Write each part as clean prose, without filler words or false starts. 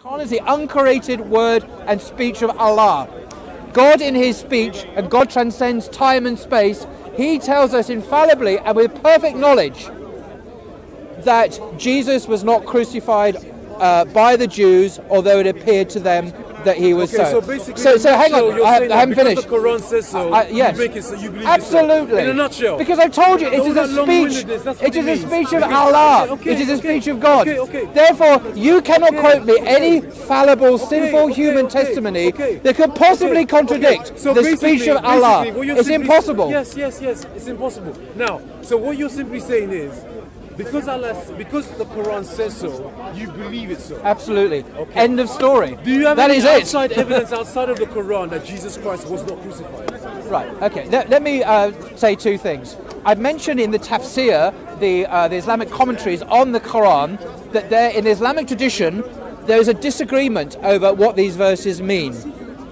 Quran is the uncreated word and speech of Allah. God in his speech, and God transcends time and space, he tells us infallibly and with perfect knowledge that Jesus was not crucified by the Jews, although it appeared to them that he was so. So basically, so hang on, I haven't finished. The Quran says so. Yes, you make it so you believe absolutely. It so. In a nutshell. Because I've told you, it is a speech. It is a speech of Allah. It is a speech of God. Therefore, you cannot quote me any fallible, sinful human testimony that could possibly contradict the speech of Allah. It's impossible. Yes. It's impossible. Now, so what you're simply saying is, because the Quran says so, you believe it so. Absolutely. Okay. End of story. Do you have that any is outside evidence outside of the Quran that Jesus Christ was not crucified? Right. Okay. Let me say two things. I've mentioned in the tafsir, the Islamic commentaries on the Quran, that there in the Islamic tradition there is a disagreement over what these verses mean.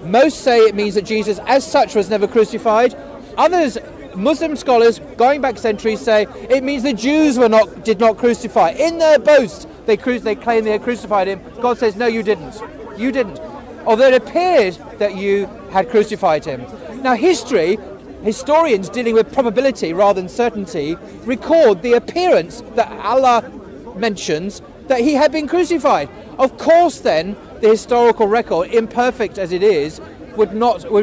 Most say it means that Jesus, as such, was never crucified. Others, Muslim scholars going back centuries, say it means the Jews did not crucify. In their boast, they claim they had crucified him. God says, no, you didn't. You didn't. Although it appeared that you had crucified him. Now, historians dealing with probability rather than certainty record the appearance that Allah mentions that he had been crucified. Of course, then, the historical record, imperfect as it is, would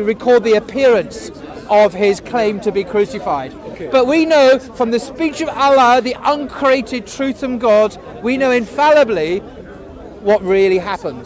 record the appearance of his claim to be crucified. Okay. But we know from the speech of Allah, the uncreated truth from God, we know infallibly what really happened.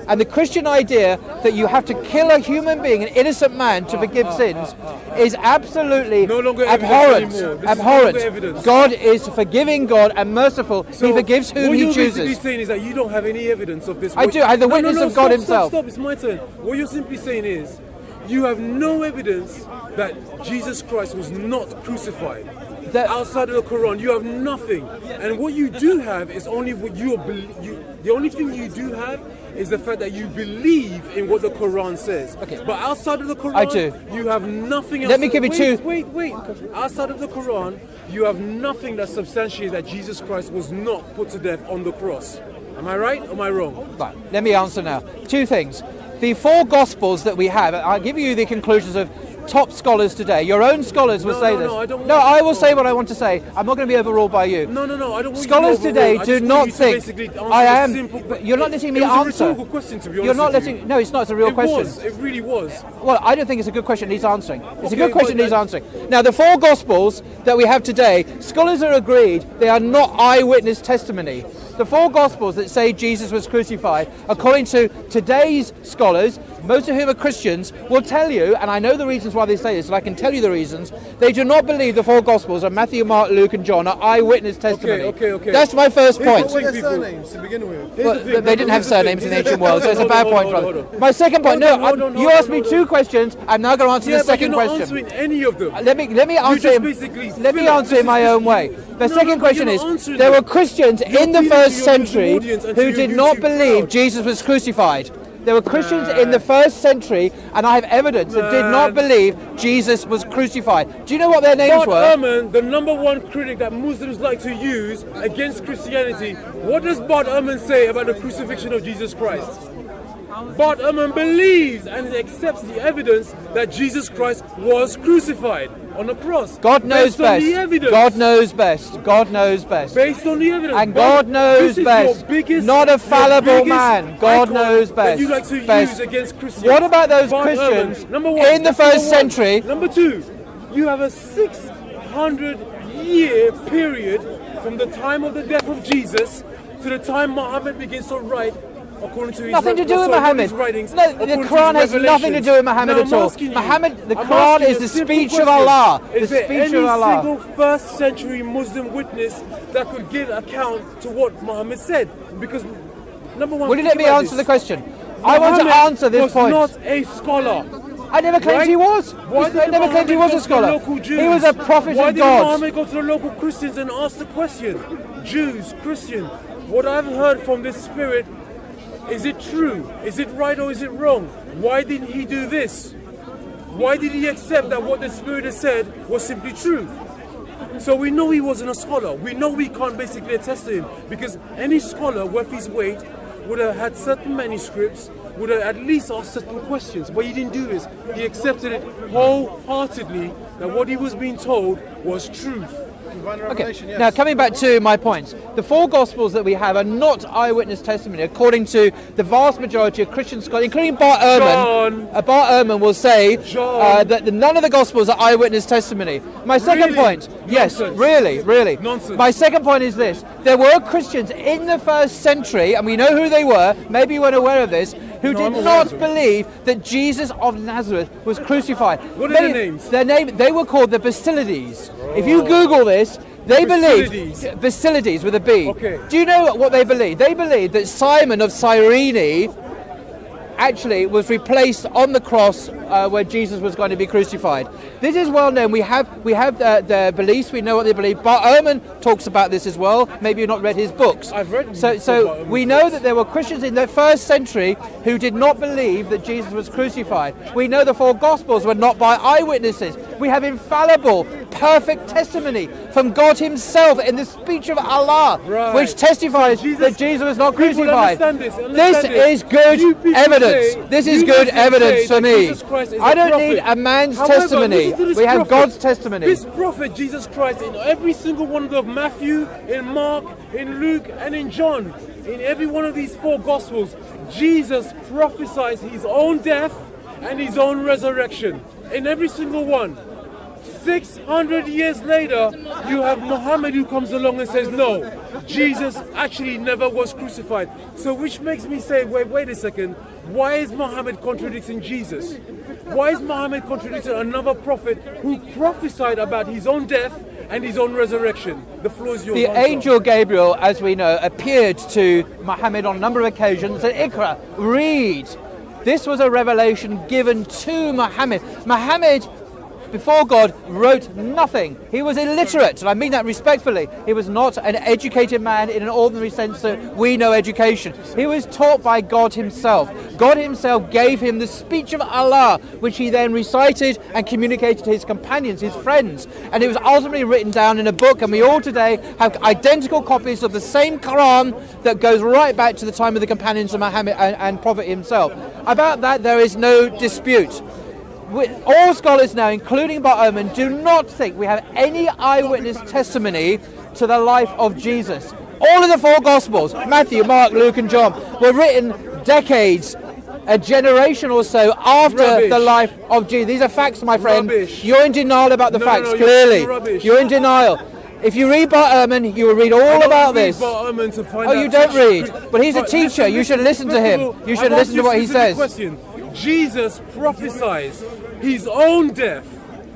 And the Christian idea that you have to kill a human being, an innocent man, to forgive sins is absolutely abhorrent. Abhorrent. God is forgiving God and merciful. So he forgives whom he chooses. What you're basically saying is that you don't have any evidence of this. I do. I have the witness of God himself. Stop, it's my turn. What you're simply saying is you have no evidence that Jesus Christ was not crucified. Outside of the Quran, you have nothing. And what you do have is only what the only thing you do have is the fact that you believe in what the Quran says. Okay. But outside of the Quran, I do. You have nothing else. Let me give you two. Wait. Outside of the Quran, you have nothing that substantiates that Jesus Christ was not put to death on the cross. Am I right or am I wrong? Right. Let me answer now. Two things. The four Gospels that we have, I'll give you the conclusions of top scholars today. Your own scholars will say this. I will say what I want to say. I'm not going to be overruled by you. No, I don't want scholars you to be overruled. today do not think I am. You're not letting me answer. It was a rhetorical question, to be honest. You're not letting. No, it's not. It's a real question. It really was. Well, I don't think it's a good question he's answering. It's a good question he's answering. Now, the four Gospels that we have today, scholars are agreed they are not eyewitness testimony. The four Gospels that say Jesus was crucified, according to today's scholars, most of whom are Christians, will tell you, and I know the reasons why they say this, and I can tell you the reasons, they do not believe the four Gospels of Matthew, Mark, Luke and John are eyewitness testimony. Okay. That's my first point. What are their surnames to begin with? Well, they didn't have surnames in the ancient world, so it's a bad point. My second point, you asked me two questions, I'm now going to answer the second question. You're not answering any of them. Let me answer in my own way. The second question is, there were Christians in the first century who did not believe Jesus was crucified. There were Christians in the first century, and I have evidence that did not believe Jesus was crucified. Do you know what their names were? Bart Ehrman, the #1 critic that Muslims like to use against Christianity, what does Bart Ehrman say about the crucifixion of Jesus Christ? Bart Ehrman believes and accepts the evidence that Jesus Christ was crucified on the cross. God knows best. God knows best. God knows best. Based on the evidence. And God knows best. Not a fallible man. God knows best. That you like to use against Christians. What about those Christians in the first century? Number two, you have a 600-year period from the time of the death of Jesus to the time Muhammad begins to write. According to nothing to do with Muhammad. Writings, no, the Quran has nothing to do with Muhammad at all. The Quran is the speech of Allah. Is there any single first century Muslim witness that could give account to what Muhammad said? Because number one, will you let me answer the question? I want to answer this point. Muhammad was not a scholar. I never claimed he was. I never claimed he was a scholar. He was a prophet of God. Why did Muhammad go to the local Christians and ask the question? Jews, Christian, what I've heard from this spirit, is it true? Is it right or is it wrong? Why didn't he do this? Why did he accept that what the Spirit has said was simply true? So we know he wasn't a scholar. We know we can't basically attest to him because any scholar worth his weight would have had certain manuscripts, would have at least asked certain questions. But he didn't do this. He accepted it wholeheartedly that what he was being told was truth. Okay, now coming back to my points, the four Gospels that we have are not eyewitness testimony, according to the vast majority of Christian scholars, including Bart Ehrman. Bart Ehrman will say that none of the Gospels are eyewitness testimony. My second point, yes, really. Nonsense. My second point is this: there were Christians in the first century, and we know who they were, maybe you weren't aware of this, who did not believe that Jesus of Nazareth was crucified. What are their names? They were called the Basilides. If you Google this, they believed Basilides with a B. Okay. Do you know what they believed? They believed that Simon of Cyrene actually was replaced on the cross where Jesus was going to be crucified. This is well known. We have their beliefs. We know what they believe. Bart Ehrman talks about this as well. Maybe you've not read his books. I've read. So we know that there were Christians in the first century who did not believe that Jesus was crucified. We know the four Gospels were not by eyewitnesses. We have infallible, perfect testimony from God Himself in the speech of Allah, which testifies that Jesus was not crucified. This is good evidence. This is good evidence for me. I don't need a man's testimony. We have God's testimony. This prophet, Jesus Christ, in every single one of them, Matthew, in Mark, in Luke, and in John, in every one of these four Gospels, Jesus prophesies His own death and His own resurrection. In every single one. 600 years later, you have Muhammad who comes along and says, no, Jesus actually never was crucified. So which makes me say, wait a second, why is Muhammad contradicting Jesus? Why is Muhammad contradicting another prophet who prophesied about his own death and his own resurrection? The floor is yours. The angel Gabriel, as we know, appeared to Muhammad on a number of occasions and said, Iqra, read. This was a revelation given to Muhammad. Muhammad, before God, wrote nothing. He was illiterate, and I mean that respectfully. He was not an educated man in an ordinary sense that we know education. He was taught by God Himself. God Himself gave him the speech of Allah, which he then recited and communicated to his companions, his friends. And it was ultimately written down in a book, and we all today have identical copies of the same Quran that goes right back to the time of the companions of Muhammad and Prophet himself. About that, there is no dispute. All scholars now, including Bart Ehrman, do not think we have any eyewitness testimony to the life of Jesus. All of the four Gospels, Matthew, Mark, Luke and John, were written decades, a generation or so after the life of Jesus. These are facts, my friend. You're in denial about the facts, clearly. You're in denial. If you read Bart Ehrman, you will read all about this. Oh, you don't read? But he's a teacher. You should listen to him. You should listen to what he says. Jesus prophesies His own death,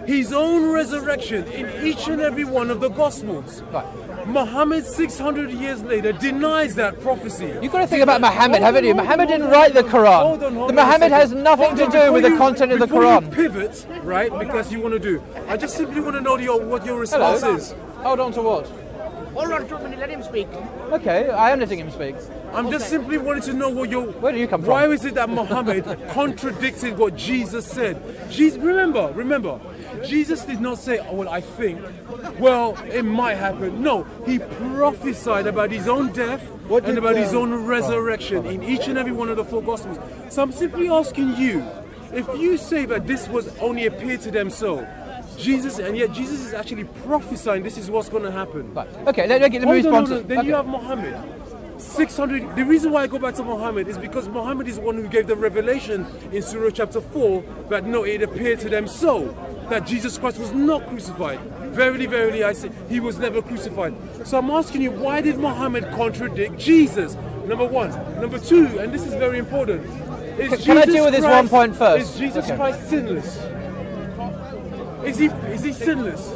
His own resurrection in each and every one of the Gospels. Right. Muhammad 600 years later denies that prophecy. You've got to think about Muhammad, haven't you? Muhammad didn't write the Quran. Hold on, Muhammad has nothing to do with the content of the Quran. Before you pivot, right, because you want to do, I just simply want to know what your response is. Hold on to what? Hold on to him and let him speak. Okay, I am letting him speak. I'm just simply wanting to know where do you come from? Why is it that Muhammad contradicted what Jesus said? Remember, Jesus did not say, oh, well, I think, well, it might happen. No, He prophesied about His own death and about His own resurrection in each and every one of the four Gospels. So I'm simply asking you, if you say that this was only appeared to them so, Jesus is actually prophesying this is what's going to happen. Right. Okay, let me respond to Then you have Muhammad. 600. The reason why I go back to Muhammad is because Muhammad is the one who gave the revelation in Surah chapter 4 that no, it appeared to them so that Jesus Christ was not crucified. Verily, verily, I say, He was never crucified. So I'm asking you, why did Muhammad contradict Jesus? Number one. Number two, and this is very important. Can I deal with this one point first? Is Jesus Christ sinless? Is he sinless?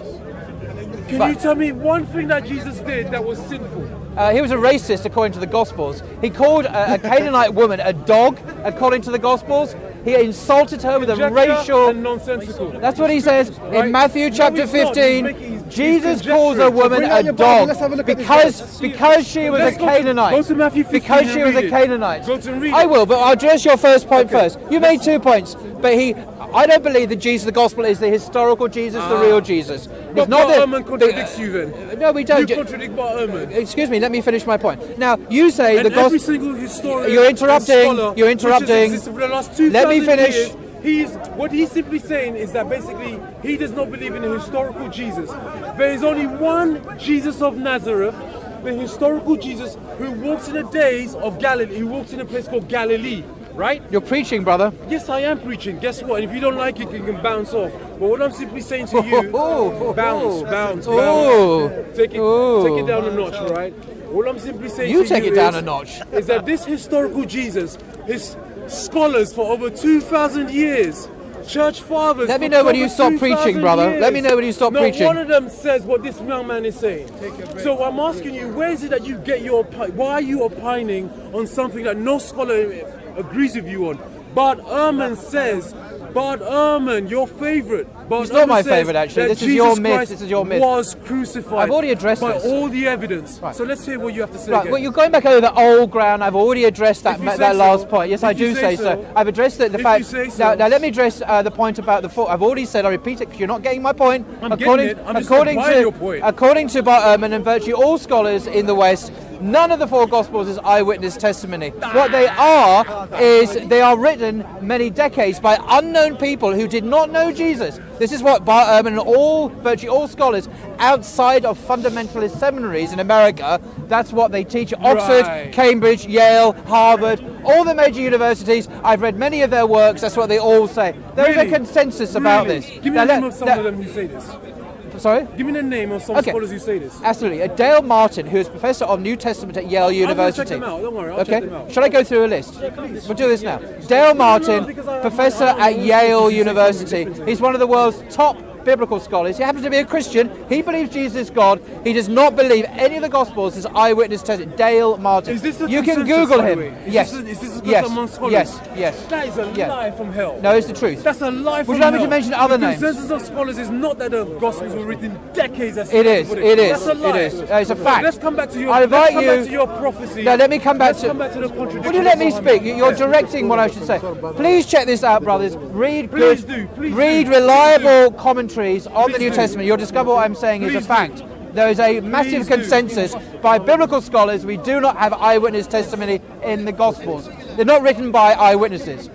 Can you tell me one thing that Jesus did that was sinful? He was a racist according to the Gospels. He called a Canaanite woman a dog according to the Gospels. He insulted her with a racial... and nonsensical. That's what he says in Matthew chapter 15. Jesus calls a woman a dog because she was a Canaanite. Go to Matthew 15 because she was a Canaanite. Go to read I it. will, but I'll address your first point first. You made 2 points, but I don't believe that Jesus, the gospel, is the historical Jesus, the real Jesus. But not Bart Ehrman contradicts you then. No, we don't. You contradict Bart Ehrman. Excuse me, let me finish my point. Now, you say And the gospel... every single historian You're interrupting. and scholar You're interrupting. which has existed for the last 2,000 Let me finish. Years, what he's simply saying is that basically he does not believe in a historical Jesus. There is only one Jesus of Nazareth, the historical Jesus who walks in the days of Galilee, who walks in a place called Galilee, right? You're preaching, brother. Yes, I am preaching. Guess what? And if you don't like it, you can bounce off. But what I'm simply saying to you, bounce. Take it down a notch, right? What I'm simply saying You to take you it down a notch. is that this historical Jesus, his scholars for over 2,000 years, church fathers. Let me know when you stop preaching, brother. Years, Let me know when you stop preaching. Not one of them says what this young man is saying. So I'm asking you, where is it that you get your... Why are you opining on something that no scholar agrees with you on? Bart Ehrman says... Bart Ehrman, your favourite. It's not my favourite, actually. This is your myth. This is your myth. Was crucified. I've already addressed by this. all the evidence. Right. So let's hear what you have to say. Right, again. well, you're going back over the old ground. I've already addressed that If you say that last so. point. Yes, If I you do say say so. so. I've addressed the If fact. you say so. Now, let me address the point about the four. I've already said, I repeat it because you're not getting my point. I'm getting it. I'm just according applying to your point. according to Bart Ehrman and virtually all scholars in the West, none of the four Gospels is eyewitness testimony. What they are is they are written many decades by unknown people who did not know Jesus. This is what Bart Ehrman and virtually all scholars outside of fundamentalist seminaries in America, that's what they teach at Oxford, Right. Cambridge, Yale, Harvard, all the major universities. I've read many of their works. That's what they all say. There is Really? a consensus about Really? this. Give me Now, the name of some of them who say this. Sorry? Give me the name of some Okay. scholars who say this. Absolutely. Dale Martin, who is professor of New Testament at Yale University. check them out. Don't worry, I'll okay. check them out. Shall I go through a list? please. We'll do this now. Dale Martin, professor at Yale University. He's one of the world's top biblical scholars. He happens to be a Christian. He believes Jesus is God. He does not believe any of the Gospels as eyewitness testimony. Dale Martin. Is this a you can consensus, Google by the him. way? Yes. Is this a consensus yes. among scholars? Yes. That is a lie from hell. No, it's the truth. That's a lie from Would you like me hell. to mention other the names? The consensus of scholars is not that the Gospels were written decades as It is. It is. That's a lie. It is. It's a fact. Let's come back to your. I invite let's come you. back to your prophecy. No, let me come back Let's come back to the contradiction. Will you let me of speak? Muhammad. You're directing what I should say. Please check this out, brothers. Read Please good, do. Please read do. reliable commentaries on the Please New do. Testament. You'll discover what I'm saying is a Please fact. There is a massive Please do. consensus by biblical scholars. We do not have eyewitness testimony in the Gospels. They're not written by eyewitnesses.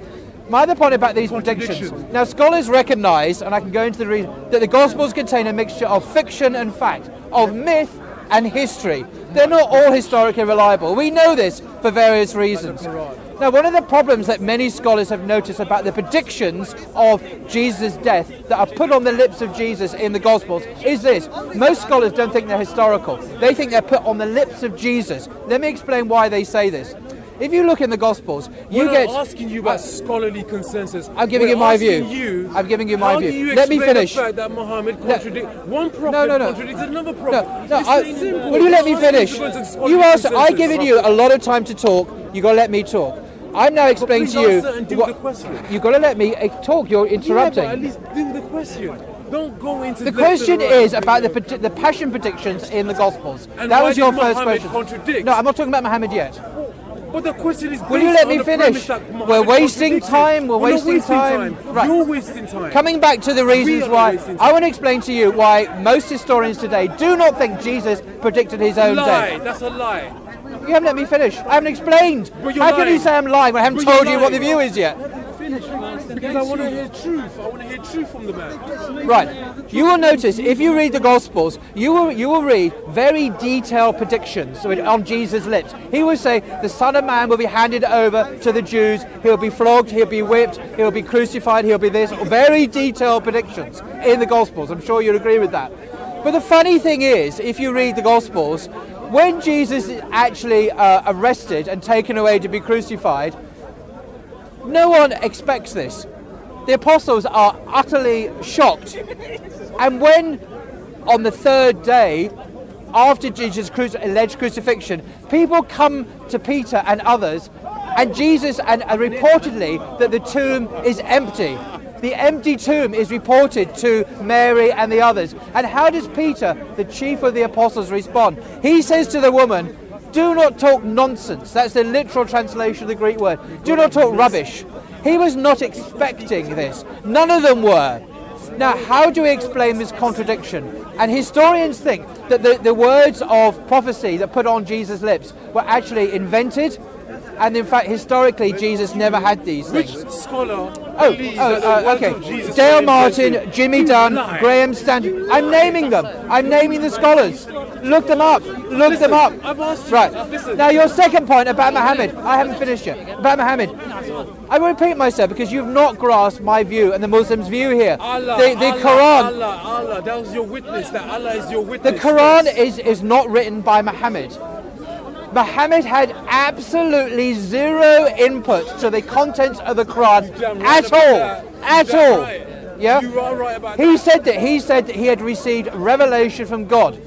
My other point about these predictions. Now, scholars recognise, and I can go into the reason, that the Gospels contain a mixture of fiction and fact, of myth and history. They're not all historically reliable. We know this for various reasons. Now, one of the problems that many scholars have noticed about the predictions of Jesus' death that are put on the lips of Jesus in the Gospels is this. Most scholars don't think they're historical. They think they're put on the lips of Jesus. Let me explain why they say this. If you look in the Gospels, We're not asking you about scholarly consensus. I'm giving you my view. I'm giving you my view. How do you Let me explain finish. the fact that Muhammad contradicted one prophet contradicted another prophet? It's simple. Will you let me I'm asking finish? to go into scholarly You asked. I've consensus. given you a lot of time to talk. You got to let me talk. I'm now explaining Please to you. answer and do the question. You got to let me talk. You're interrupting. Yeah, but at least do the question. Don't go into The question is about the passion predictions in the Gospels. And that why was your did first Muhammad question. contradict? No, I'm not talking about Muhammad yet. But the question is, Will you let me finish? We're wasting time. We're wasting time. Right. You're wasting time. Coming back to the reasons are why, wasting time. I want to explain to you why most historians today do not think Jesus predicted his own Lie. death. That's a lie. You haven't let me finish. I haven't explained. But you're How can you lying. say I'm lying when I haven't But told you're you what the lying. view is yet? Finish because I want to hear truth. I want to hear truth from the man. Right. You will notice if you read the Gospels, you will read very detailed predictions on Jesus' lips. He will say, the Son of Man will be handed over to the Jews. He'll be flogged. He'll be whipped. He'll be crucified. He'll be this. Very detailed predictions in the Gospels. I'm sure you'll agree with that. But the funny thing is, if you read the Gospels, when Jesus is actually arrested and taken away to be crucified, no one expects this. The apostles are utterly shocked. And when, on the third day, after Jesus' alleged crucifixion, people come to Peter and others, and Jesus, and reportedly that the tomb is empty. The empty tomb is reported to Mary and the others. And how does Peter, the chief of the apostles, respond? He says to the woman, do not talk nonsense. That's the literal translation of the Greek word. Do not talk rubbish. He was not expecting this. None of them were. Now, how do we explain this contradiction? And historians think that the words of prophecy that put on Jesus' lips were actually invented. And in fact, historically, Jesus never had these things. Which scholar believes that the words of Jesus Dale were Martin, invented? Jimmy Dunn, Graham Stanton. I'm naming them. I'm naming the scholars. Look them up. Look them up. I've asked you. Right. Listen. Now, your second point about Muhammad. I haven't finished yet. About Muhammad. I will repeat myself because you've not grasped my view and the Muslims' view here. The Quran. Allah, that was your witness. That Allah is your witness. The Quran is not written by Muhammad. Muhammad had absolutely zero input to the contents of the Quran at all. Yeah, you are right about he said that he had received revelation from God.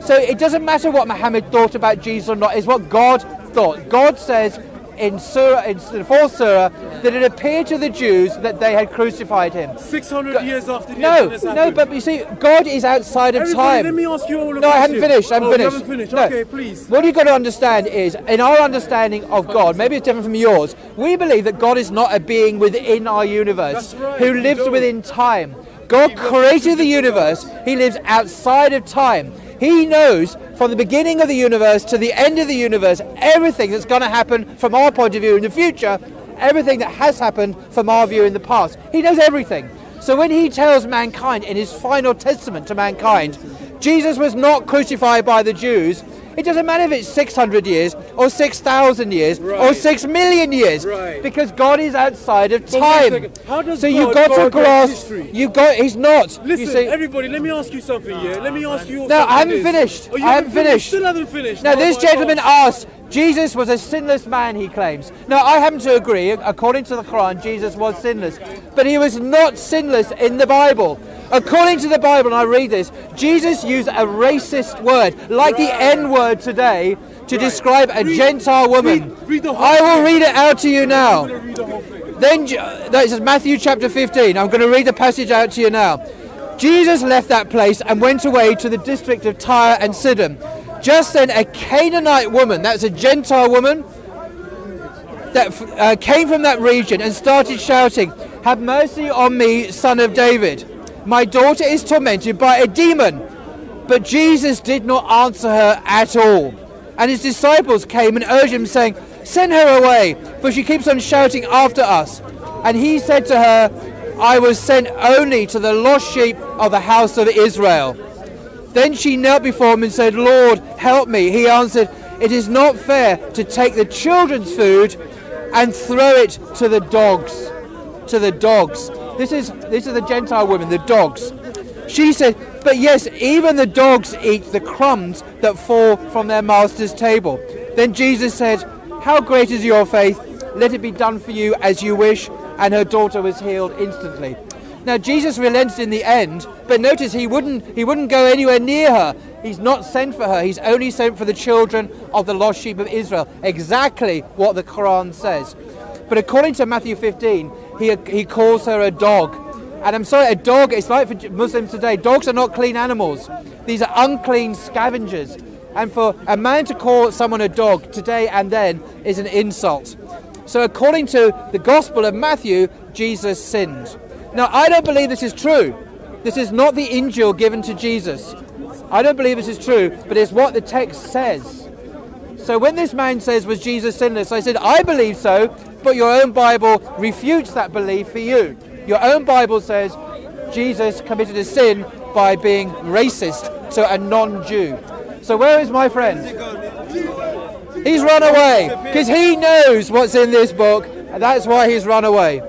So it doesn't matter what Muhammad thought about Jesus or not, it's what God thought. God says in the fourth surah that it appeared to the Jews that they had crucified him. 600 years after the event happened. No, but you see, God is outside of time. Let me ask you all a No, I haven't question. finished. I haven't finished. No. Okay, please. What you've got to understand is, in our understanding of God, maybe it's different from yours, we believe that God is not a being within our universe, who lives within time. God created the universe. He lives outside of time. He knows from the beginning of the universe to the end of the universe everything that's going to happen from our point of view in the future, everything that has happened from our view in the past. He knows everything. So when he tells mankind in his final testament to mankind, Jesus was not crucified by the Jews, it doesn't matter if it's 600 years or 6,000 years or 6 million years, because God is outside of time. How does so God you've got to grasp. history? He's not. Listen, you see, everybody, let me ask you something. Yeah, let me ask you. No, I haven't finished. Oh, I haven't finished. Still haven't finished. Now, Oh this my gentleman God. asked, Jesus was a sinless man, he claims. Now, I happen to agree. According to the Quran, Jesus was sinless. But he was not sinless in the Bible. According to the Bible, and I read this, Jesus used a racist word, like the N-word today, to describe a Gentile woman. I will read it out to you now. Then, this is Matthew chapter 15. I'm going to read the passage out to you now. Jesus left that place and went away to the district of Tyre and Sidon. Just then a Canaanite woman, that's a Gentile woman, that came from that region and started shouting, "Have mercy on me, son of David. My daughter is tormented by a demon." But Jesus did not answer her at all. And his disciples came and urged him, saying, "Send her away, for she keeps on shouting after us." And he said to her, "I was sent only to the lost sheep of the house of Israel." Then she knelt before him and said, "Lord, help me." He answered, "It is not fair to take the children's food and throw it to the dogs." To the dogs. This is the Gentile women, the dogs. She said, "But yes, even the dogs eat the crumbs that fall from their master's table." Then Jesus said, "How great is your faith? Let it be done for you as you wish." And her daughter was healed instantly. Now Jesus relented in the end, but notice he wouldn't go anywhere near her. He's not sent for her. He's only sent for the children of the lost sheep of Israel. Exactly what the Quran says. But according to Matthew 15, he calls her a dog. And I'm sorry, a dog, it's like for Muslims today, dogs are not clean animals. These are unclean scavengers. And for a man to call someone a dog today and then is an insult. So according to the Gospel of Matthew, Jesus sinned. Now, I don't believe this is true. This is not the Injil given to Jesus. I don't believe this is true, but it's what the text says. So when this man says, "Was Jesus sinless?" I said, "I believe so, but your own Bible refutes that belief for you. Your own Bible says Jesus committed a sin by being racist to a non-Jew." So where is my friend? He's run away because he knows what's in this book, and that's why he's run away.